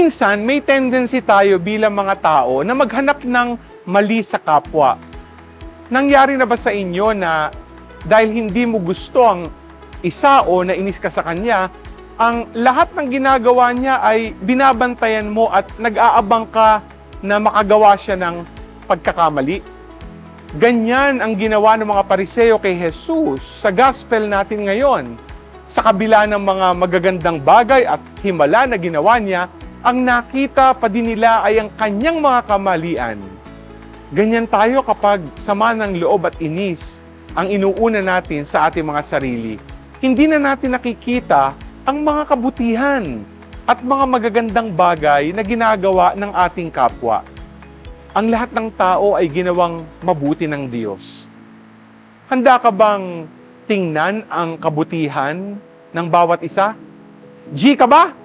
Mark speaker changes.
Speaker 1: minsan may tendency tayo bilang mga tao na maghanap ng mali sa kapwa. Nangyari na ba sa inyo na dahil hindi mo gusto ang isa o nainis ka sa kanya, ang lahat ng ginagawa niya ay binabantayan mo at nag-aabang ka na makagawa siya ng pagkakamali? Ganyan ang ginawa ng mga Pariseo kay Jesus sa gospel natin ngayon. Sa kabila ng mga magagandang bagay at himala na ginawa niya, ang nakita pa din nila ay ang kanyang mga kamalian. Ganyan tayo kapag sama ng loob at inis ang inuuna natin sa ating mga sarili. Hindi na natin nakikita ang mga kabutihan at mga magagandang bagay na ginagawa ng ating kapwa. Ang lahat ng tao ay ginawang mabuti ng Diyos. Handa ka bang tingnan ang kabutihan ng bawat isa? G ka ba?